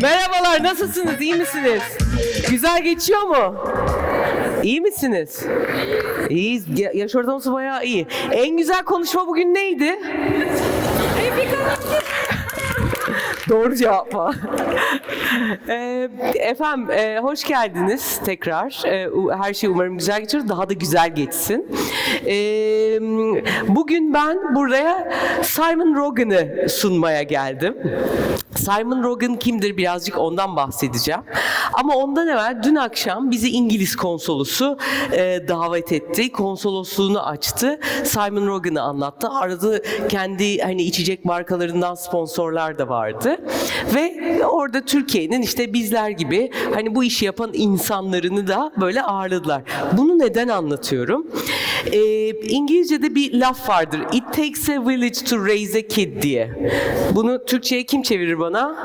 Merhabalar, nasılsınız? İyi misiniz? Güzel geçiyor mu? İyi misiniz? İyiyiz. Yaş ortalaması bayağı iyi. En güzel konuşma bugün neydi? Doğru cevap mı? Efendim, hoş geldiniz tekrar. Her şey umarım güzel geçir, daha da güzel geçsin. Bugün ben buraya Simon Rogan'ı sunmaya geldim. Simon Rogan kimdir? Birazcık ondan bahsedeceğim. Ama ondan evvel dün akşam bizi İngiliz konsolosu davet etti. Konsolosluğunu açtı. Simon Rogan'ı anlattı. Arada kendi hani içecek markalarından sponsorlar da vardı. Ve orada Türkiye'nin işte bizler gibi hani bu işi yapan insanlarını da böyle ağırladılar. Bunu neden anlatıyorum? İngilizce'de bir laf vardır. It takes a village to raise a kid diye. Bunu Türkçe'ye kim çevirir bana?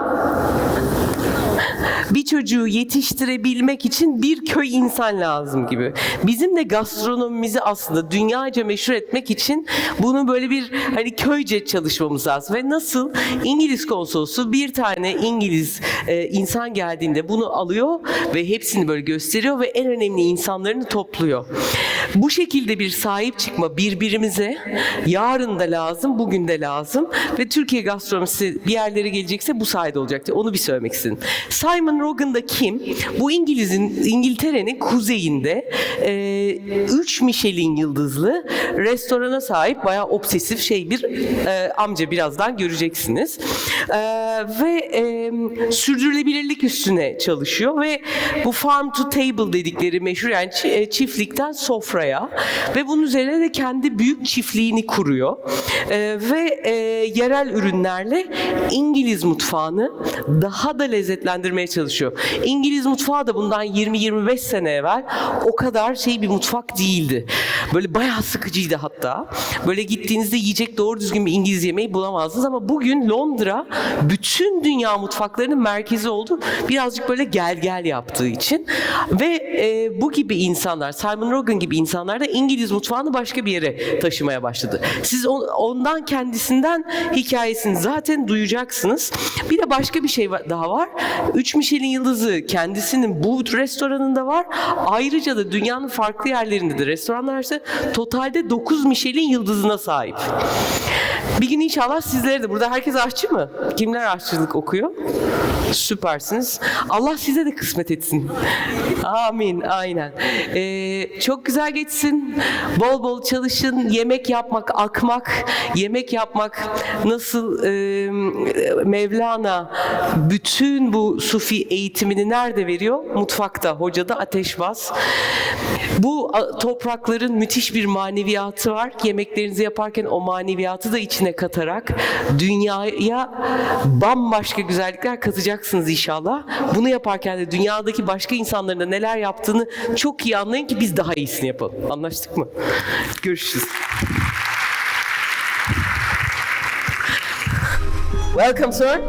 Bir çocuğu yetiştirebilmek için bir köy insan lazım gibi. Bizim de gastronomimizi aslında dünyaca meşhur etmek için bunu böyle bir hani köyce çalışmamız lazım. Ve nasıl İngiliz konsolosu bir tane İngiliz insan geldiğinde bunu alıyor ve hepsini böyle gösteriyor ve en önemli insanlarını topluyor. Bu şekilde bir sahip çıkma birbirimize yarın da lazım, bugün de lazım ve Türkiye gastronomisi bir yerlere gelecekse bu sayede olacaktır. Onu bir söylemek istedim. Simon Rogan da kim? Bu İngiltere'nin kuzeyinde 3 Michelin yıldızlı restorana sahip bayağı obsesif bir amca, birazdan göreceksiniz. Ve sürdürülebilirlik üstüne çalışıyor ve bu farm to table dedikleri meşhur, yani çiftlikten sofraya, ve bunun üzerine de kendi büyük çiftliğini kuruyor. Ve yerel ürünlerle İngiliz mutfağını daha da lezzetlendirmeye çalışıyor. İngiliz mutfağı da bundan 20-25 sene evvel o kadar bir mutfak değildi. Böyle bayağı sıkıcıydı hatta. Böyle gittiğinizde yiyecek doğru düzgün bir İngiliz yemeği bulamazdınız ama bugün Londra bütün dünya mutfaklarının merkezi oldu. Birazcık böyle gel yaptığı için. Ve bu gibi insanlar, Simon Rogan gibi insanlar da İngiliz mutfağını başka bir yere taşımaya başladı. Siz ondan, kendisinden hikayesini zaten duyacaksınız. Bir de başka bir şey daha var. 3 Michelin yıldızı kendisinin bu restoranında var. Ayrıca da dünyanın farklı yerlerinde de restoranlar ise totalde 9 Michelin yıldızına sahip. Bir gün inşallah sizlere de, burada herkes aşçı mı? Kimler aşçılık okuyor? Süpersiniz. Allah size de kısmet etsin. Amin. Aynen. Çok güzel geçsin. Bol bol çalışın. Yemek yapmak, akmak. Yemek yapmak nasıl Mevlana bütün bu Sufi eğitimini nerede veriyor? Mutfakta. Hocada ateşbaz. Bu toprakların müthiş bir maneviyatı var. Yemeklerinizi yaparken o maneviyatı da içine katarak dünyaya bambaşka güzellikler katacaksınız inşallah. Bunu yaparken de dünyadaki başka insanların da neler yaptığını çok iyi anlayın ki biz daha iyisini yapalım. Anlaştık mı? Görüşürüz. Welcome, sir.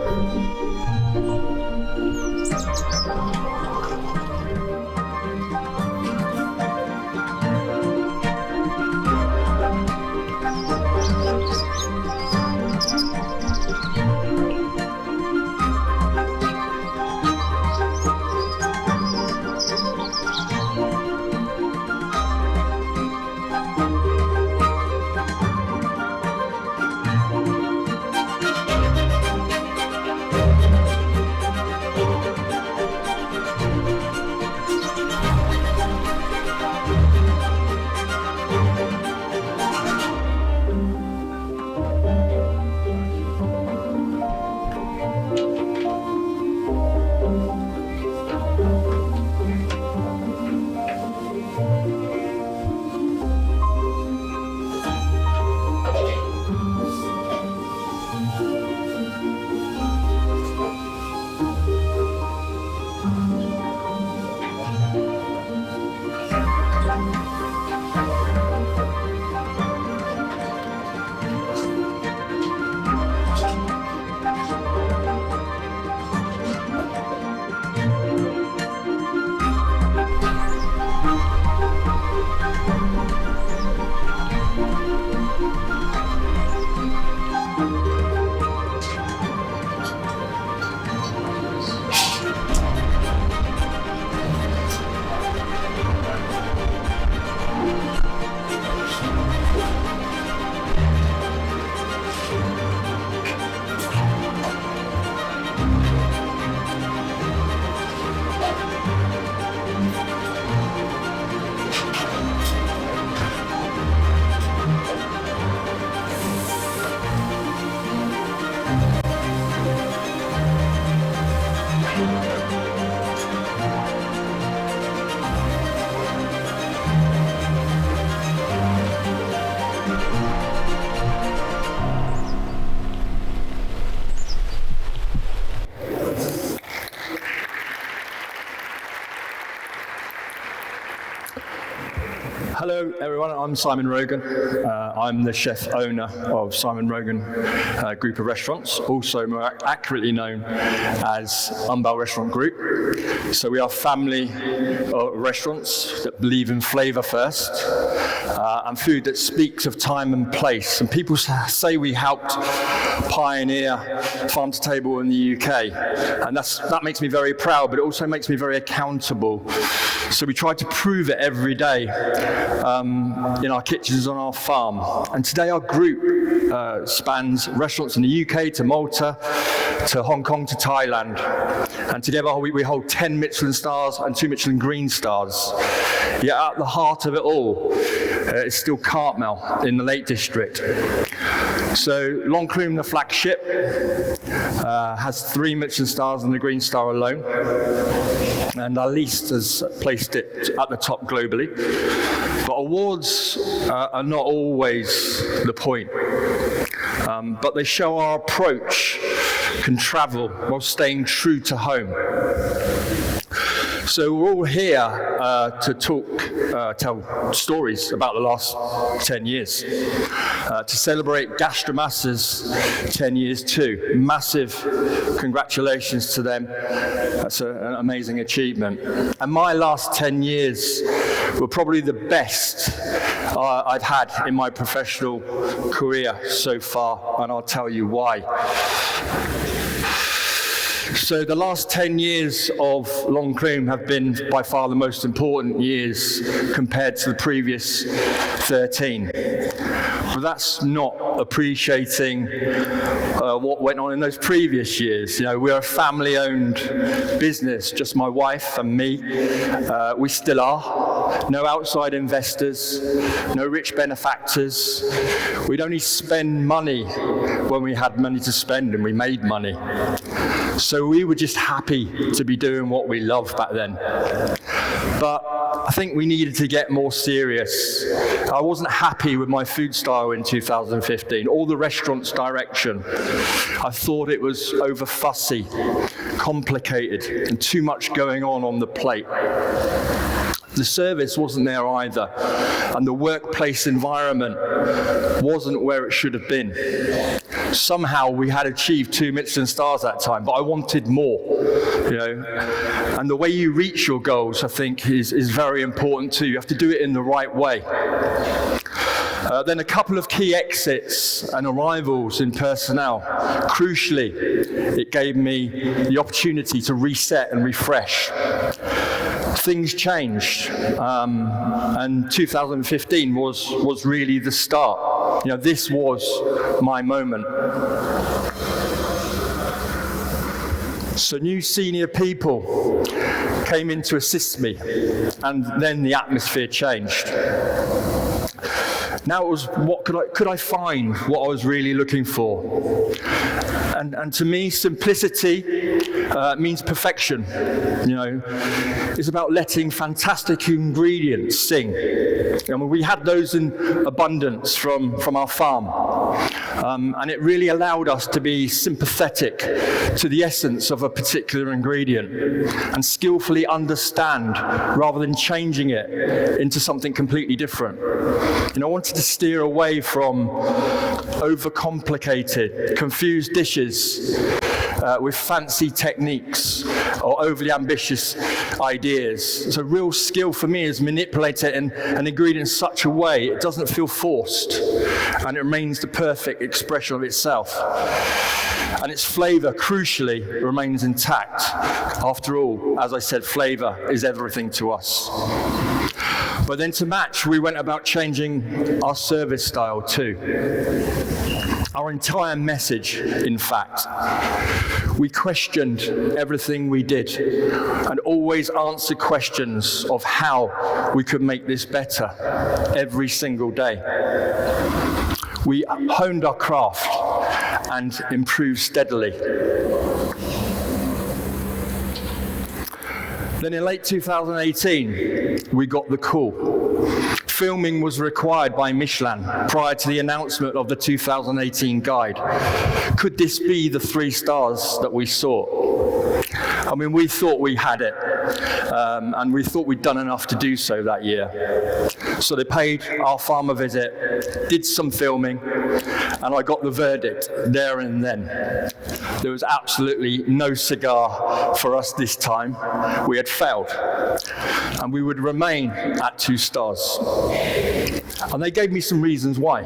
everyone. I'm Simon Rogan. I'm the chef owner of Simon Rogan Group of Restaurants, also more accurately known as Umbel Restaurant Group. So we are a family of restaurants that believe in flavour first, and food that speaks of time and place. And people say we helped pioneer farm to table in the UK, and that makes me very proud, but it also makes me very accountable. So we try to prove it every day in our kitchens on our farm. And today our group spans restaurants in the UK to Malta, to Hong Kong, to Thailand. And together we hold 10 Michelin stars and 2 Michelin green stars. Yet at the heart of it all, it's still Cartmel in the Lake District. So Lancôme, the flagship, has 3 Michelin stars and the green star alone. And our least has placed it at the top globally. But awards are not always the point. But they show our approach can travel while staying true to home. So we're all here to tell stories about the last 10 years, to celebrate Gastromasa's 10 years too. Massive congratulations to them. That's an amazing achievement. And my last 10 years were probably the best I've had in my professional career so far, and I'll tell you why. So the last 10 years of Lancôme have been by far the most important years compared to the previous 13. But that's not appreciating what went on in those previous years. You know, we're a family-owned business, just my wife and me. We still are. No outside investors, no rich benefactors. We'd only spend money when we had money to spend, and we made money. So we were just happy to be doing what we loved back then. But I think we needed to get more serious. I wasn't happy with my food style in 2015, or the restaurant's direction. I thought it was over fussy, complicated, and too much going on the plate. The service wasn't there either, and the workplace environment wasn't where it should have been. Somehow we had achieved 2 Michelin stars that time, but I wanted more, you know. And the way you reach your goals, I think, is very important too. You have to do it in the right way. Then a couple of key exits and arrivals in personnel. Crucially, it gave me the opportunity to reset and refresh. Things changed, and 2015 was really the start. You know, this was my moment. So new senior people came in to assist me, and then the atmosphere changed. Now it was, what could I find what I was really looking for? And to me, simplicity means perfection. You know, it's about letting fantastic ingredients sing. I mean, we had those in abundance from our farm, and it really allowed us to be sympathetic to the essence of a particular ingredient and skillfully understand rather than changing it into something completely different. You know, I wanted to steer away from overcomplicated, confused dishes with fancy techniques or overly ambitious ideas. So real skill for me is manipulating an ingredient in such a way it doesn't feel forced and it remains the perfect expression of itself. And its flavour, crucially, remains intact. After all, as I said, flavour is everything to us. But then to match, we went about changing our service style too. Our entire message, in fact. We questioned everything we did and always answered questions of how we could make this better every single day. We honed our craft and improved steadily. Then in late 2018, we got the call. Filming was required by Michelin prior to the announcement of the 2018 guide. Could this be the 3 stars that we sought? I mean, we thought we had it. and we thought we'd done enough to do so that year. So they paid our farm a visit, did some filming, and I got the verdict there and then. There was absolutely no cigar for us this time. We had failed, and we would remain at 2 stars. And they gave me some reasons why.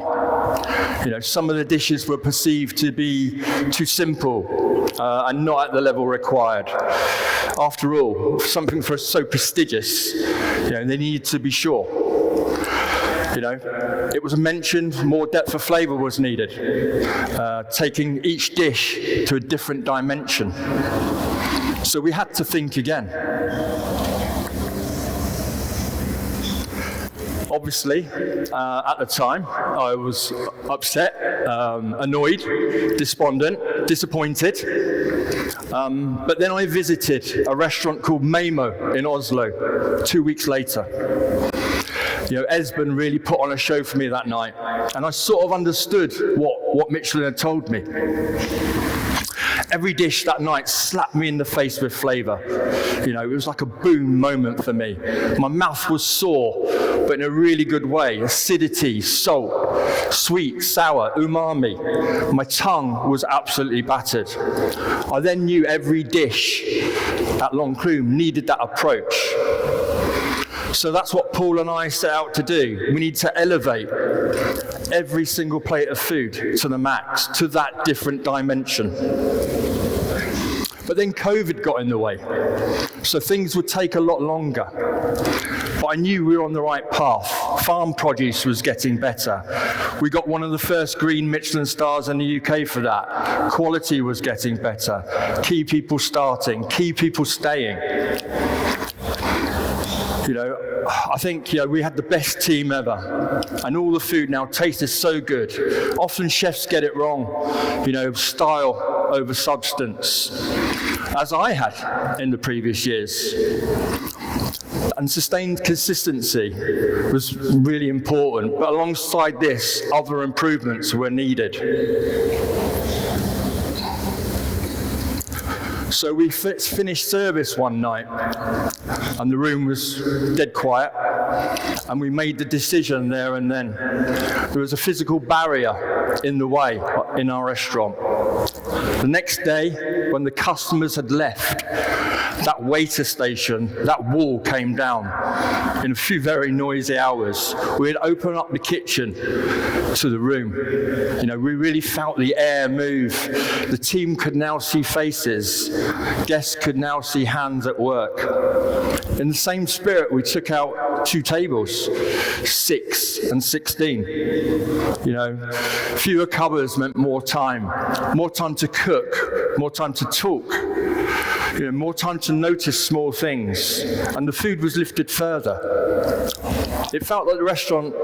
You know, some of the dishes were perceived to be too simple and not at the level required. After all, something for so prestigious, you know, they needed to be sure. You know, it was mentioned more depth of flavor was needed, taking each dish to a different dimension. So we had to think again. Obviously, at the time, I was upset, annoyed, despondent, disappointed. But then I visited a restaurant called Mamo in Oslo 2 weeks later. You know, Esben really put on a show for me that night, and I sort of understood what Michelin had told me. Every dish that night slapped me in the face with flavor. You know, it was like a boom moment for me. My mouth was sore, but in a really good way. Acidity, salt, sweet, sour, umami. My tongue was absolutely battered. I then knew every dish at Longcroom needed that approach. So that's what Paul and I set out to do. We need to elevate every single plate of food to the max, to that different dimension. But then COVID got in the way, so things would take a lot longer. But I knew we were on the right path. Farm produce was getting better. We got one of the first green Michelin stars in the UK for that. Quality was getting better. Key people starting, key people staying. You know, I think, you know, we had the best team ever, and all the food now tasted so good. Often chefs get it wrong, you know, style over substance, as I had in the previous years. And sustained consistency was really important, but alongside this, other improvements were needed. So we finished service one night, and the room was dead quiet, and we made the decision there and then. There was a physical barrier in the way in our restaurant. The next day, when the customers had left, that waiter station, that wall came down in a few very noisy hours. We had opened up the kitchen to the room. You know, we really felt the air move. The team could now see faces. Guests could now see hands at work. In the same spirit, we took out 2 tables, 6 and 16. You know, fewer covers meant more time to cook, more time to talk. You know, more time to notice small things, and the food was lifted further. It felt like the restaurant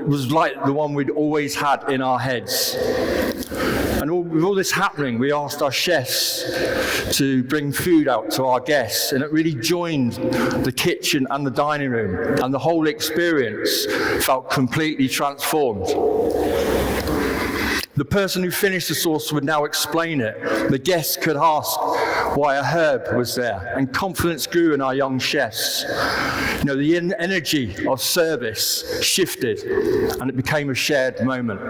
was like the one we'd always had in our heads. And with all this happening, we asked our chefs to bring food out to our guests, and it really joined the kitchen and the dining room, and the whole experience felt completely transformed. The person who finished the sauce would now explain it. The guests could ask why a herb was there, and confidence grew in our young chefs. You know, the energy of service shifted, and it became a shared moment.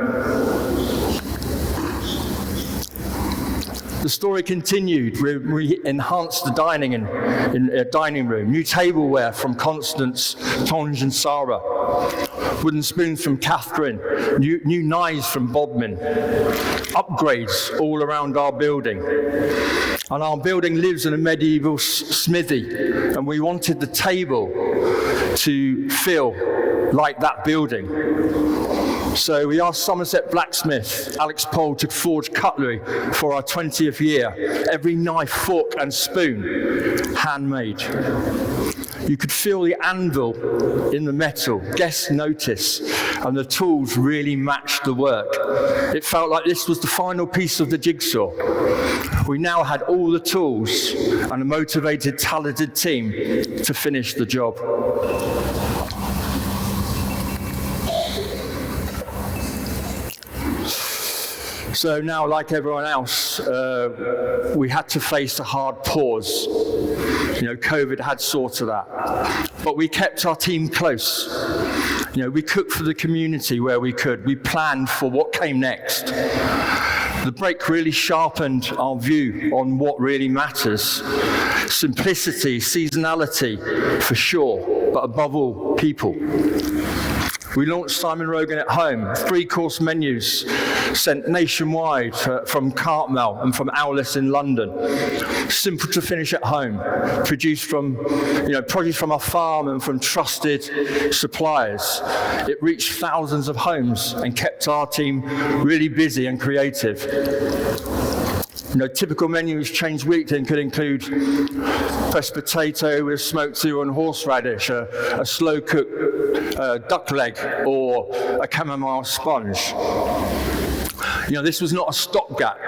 The story continued. We enhanced the dining dining room. New tableware from Constance, Tonge and Sarah. Wooden spoons from Catherine. New knives from Bodmin. Upgrades all around our building. And our building lives in a medieval smithy, and we wanted the table to feel like that building. So we asked Somerset blacksmith Alex Pole to forge cutlery for our 20th year. Every knife, fork and spoon, handmade. You could feel the anvil in the metal. Guests noticed, and the tools really matched the work. It felt like this was the final piece of the jigsaw. We now had all the tools and a motivated, talented team to finish the job. So now, like everyone else, we had to face a hard pause. COVID had sorted that. But we kept our team close. We cooked for the community where we could. We planned for what came next. The break really sharpened our view on what really matters. Simplicity, seasonality, for sure, but above all, people. We launched Simon Rogan at Home, 3-course menus sent nationwide from Cartmel and from Owlis in London. Simple to finish at home, produced from, produce from our farm and from trusted suppliers. It reached thousands of homes and kept our team really busy and creative. Typical menus changed weekly and could include pressed potato with smoked eel and horseradish, a slow-cooked duck leg, or a chamomile sponge. This was not a stopgap.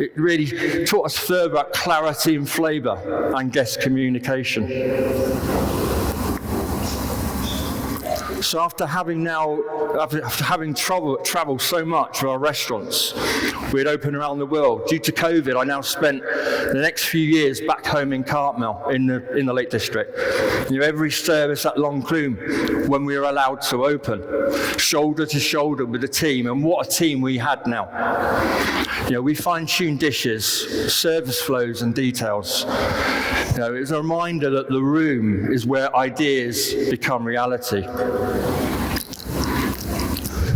It really taught us further about clarity and flavour and guest communication. So after having travelled so much with our restaurants, we had opened around the world. Due to COVID, I now spent the next few years back home in Cartmel, in the Lake District. Every service at Longclum when we were allowed to open, shoulder to shoulder with the team, and what a team we had now. We fine-tuned dishes, service flows and details. It was a reminder that the room is where ideas become reality.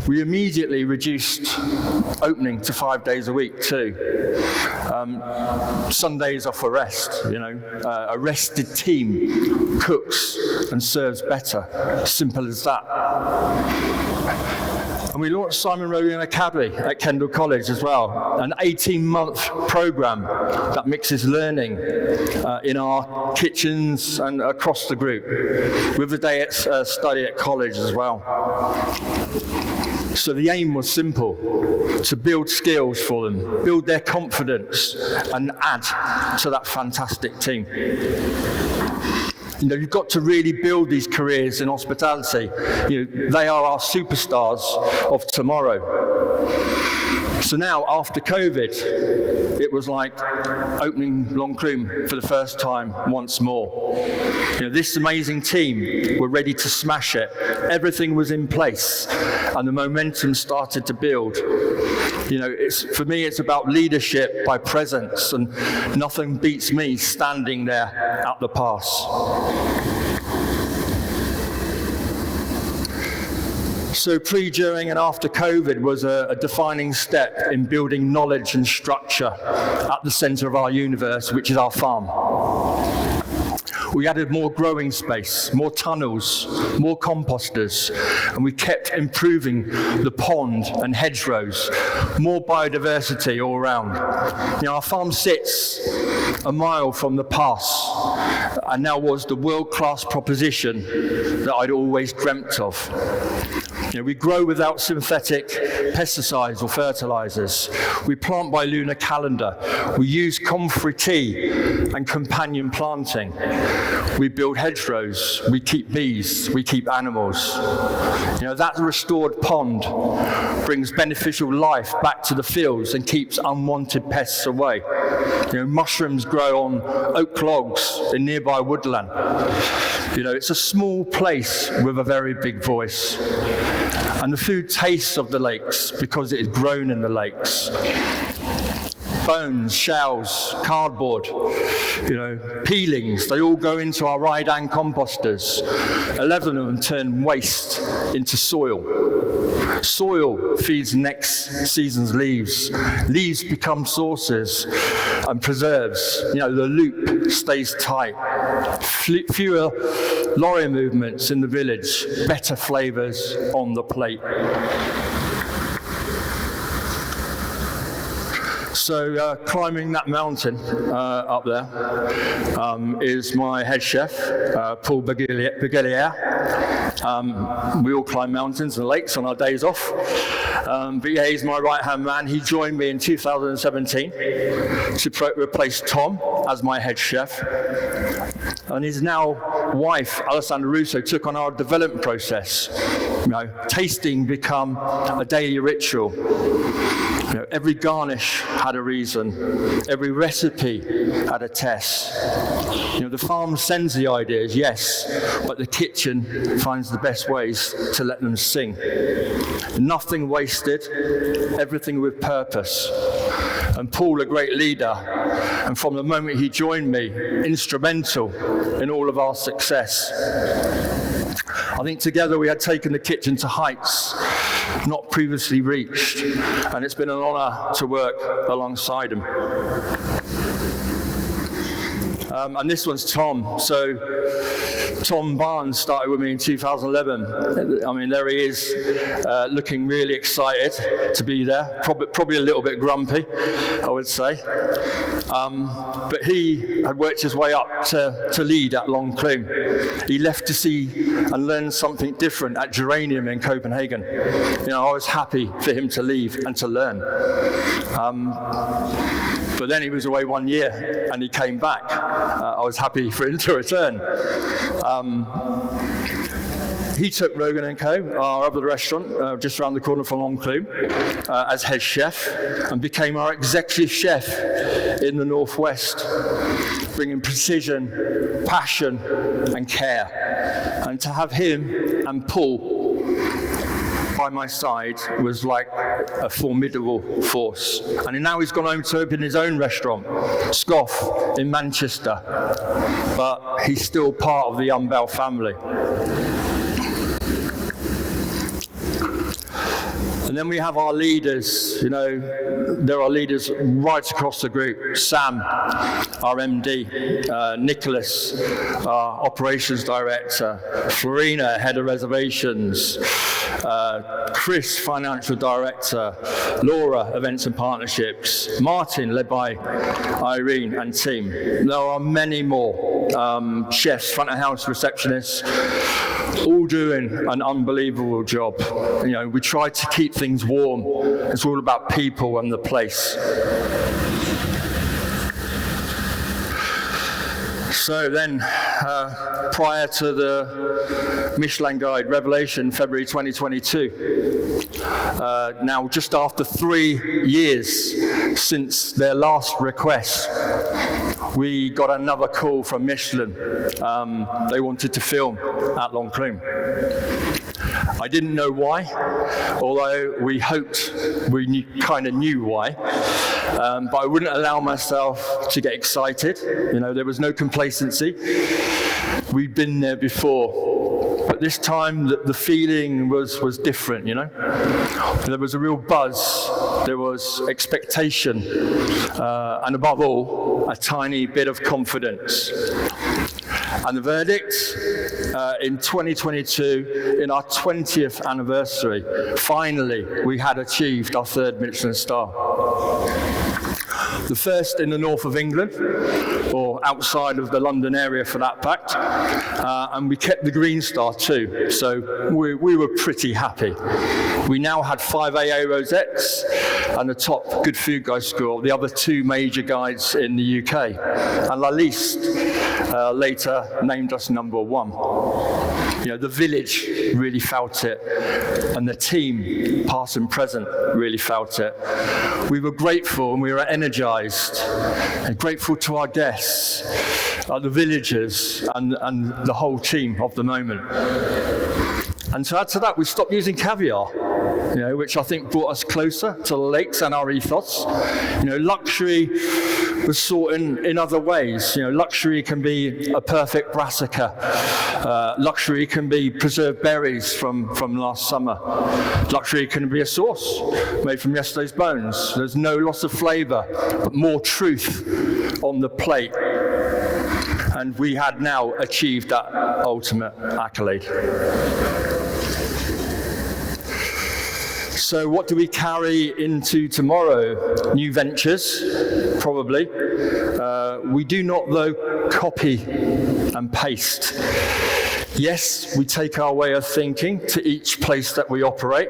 We immediately reduced opening to 5 days a week too. Sundays are for rest, A rested team cooks and serves better. Simple as that. And we launched Simon Rogan Academy at Kendal College as well, an 18-month program that mixes learning in our kitchens and across the group, with a day at study at college as well. So the aim was simple, to build skills for them, build their confidence, and add to that fantastic team. You've got to really build these careers in hospitality. They are our superstars of tomorrow. So now, after COVID, it was like opening Longclum for the first time once more. This amazing team were ready to smash it. Everything was in place, and the momentum started to build. For me, it's about leadership by presence, and nothing beats me standing there at the pass. So pre, during and after COVID was a defining step in building knowledge and structure at the centre of our universe, which is our farm. We added more growing space, more tunnels, more composters, and we kept improving the pond and hedgerows, more biodiversity all around. Our farm sits a mile from the pass, and now was the world-class proposition that I'd always dreamt of. We grow without synthetic pesticides or fertilizers. We plant by lunar calendar. We use comfrey tea and companion planting. We build hedgerows. We keep bees. We keep animals. That restored pond brings beneficial life back to the fields and keeps unwanted pests away. Mushrooms grow on oak logs in nearby woodland. It's a small place with a very big voice. And the food tastes of the lakes because it is grown in the lakes. Bones, shells, cardboard, peelings, they all go into our Rydan composters. 11 of them turn waste into soil. Soil feeds next season's leaves. Leaves become sauces and preserves. The loop stays tight. Fewer lorry movements in the village, better flavours on the plate. So climbing that mountain up there is my head chef, Paul Birgül. We all climb mountains and lakes on our days off. But yeah, he's my right-hand man. He joined me in 2017 to replace Tom as my head chef. And his now wife, Alessandra Russo, took on our development process. tasting become a daily ritual. Every garnish had a reason. Every recipe had a test. The farm sends the ideas, yes, but the kitchen finds the best ways to let them sing. Nothing wasted, everything with purpose. And Paul, a great leader, and from the moment he joined me, instrumental in all of our success. I think together we had taken the kitchen to heights not previously reached, and it's been an honor to work alongside him. And this one's Tom. So Tom Barnes started with me in 2011. I mean, there he is, looking really excited to be there. Probably a little bit grumpy, I would say. But he had worked his way up to lead at Longclaim. He left to see and learn something different at Geranium in Copenhagen. I was happy for him to leave and to learn. But then he was away 1 year and he came back. I was happy for him to return. He took Rogan & Co., our other restaurant, just around the corner from Longclaim, as head chef, and became our executive chef in the Northwest, bringing precision, passion, and care. And to have him and Paul by my side was like a formidable force. And now he's gone home to open his own restaurant, Scoff, in Manchester. But he's still part of the Umbel family. And then we have our leaders. There are leaders right across the group. Sam, our MD, Nicholas, our operations director, Florina, head of reservations, Chris, financial director, Laura, events and partnerships, Martin, led by Irene and team. There are many more, chefs, front of house receptionists, all doing an unbelievable job. We try to keep things warm. It's all about people and the place. So then, prior to the Michelin Guide Revelation, February 2022, now just after 3 years since their last request, we got another call from Michelin. They wanted to film at Longclaim. I didn't know why, although we hoped we kind of knew why. But I wouldn't allow myself to get excited. There was no complacency. We'd been there before. But this time, the feeling was different, There was a real buzz. There was expectation. And above all, a tiny bit of confidence. And the verdict, in 2022, in our 20th anniversary, finally, we had achieved our 3rd Michelin star. The first in the north of England, or outside of the London area for that fact, and we kept the green star too, so we were pretty happy. We now had 5 AA rosettes and the top Good Food Guide score, the other 2 major guides in the UK, and La Liste later named us number 1. The village really felt it, and the team, past and present, really felt it. We were grateful and we were energized, and grateful to our guests, the villagers, and the whole team of the moment. And to add to that, we stopped using caviar, which I think brought us closer to the lakes and our ethos. Luxury was sought in other ways. Luxury can be a perfect brassica. Luxury can be preserved berries from last summer. Luxury can be a sauce made from yesterday's bones. There's no loss of flavor, but more truth on the plate. And we had now achieved that ultimate accolade. So what do we carry into tomorrow? New ventures, probably. We do not, though, copy and paste. Yes, we take our way of thinking to each place that we operate,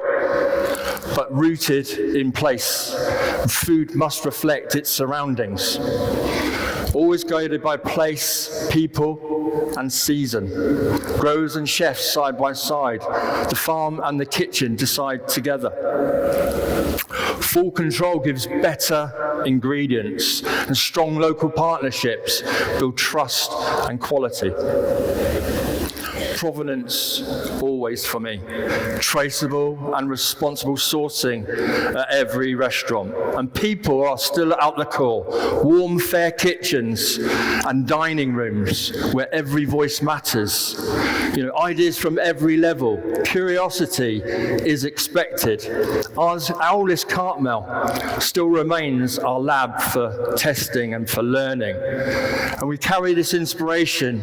but rooted in place. Food must reflect its surroundings. Always guided by place, people, and season. Growers and chefs side by side. The farm and the kitchen decide together. Full control gives better ingredients, and strong local partnerships build trust and quality. Provenance, always for me. Traceable and responsible sourcing at every restaurant. And people are still at the core. Warm, fair kitchens and dining rooms where every voice matters. You know, ideas from every level. Curiosity is expected. Our Owless Cartmel still remains our lab for testing and for learning. And we carry this inspiration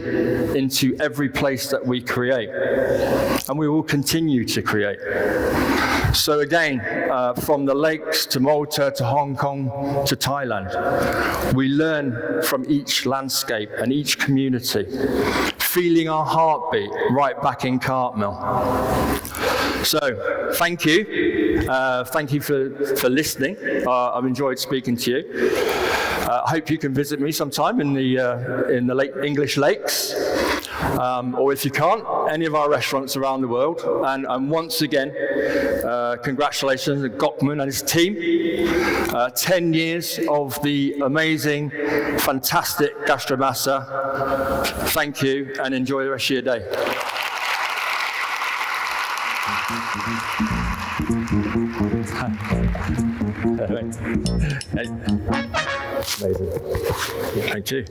into every place that we create. And we will continue to create. So again, from the lakes to Malta to Hong Kong to Thailand, we learn from each landscape and each community, feeling our heartbeat right back in Cartmel. So, thank you. Thank you for listening. I've enjoyed speaking to you. I hope you can visit me sometime in the English lakes. Or if you can't, any of our restaurants around the world. And once again, congratulations to Gokman and his team. 10 years of the amazing, fantastic Gastromasa. Thank you, and enjoy the rest of your day. Amazing. Thank you.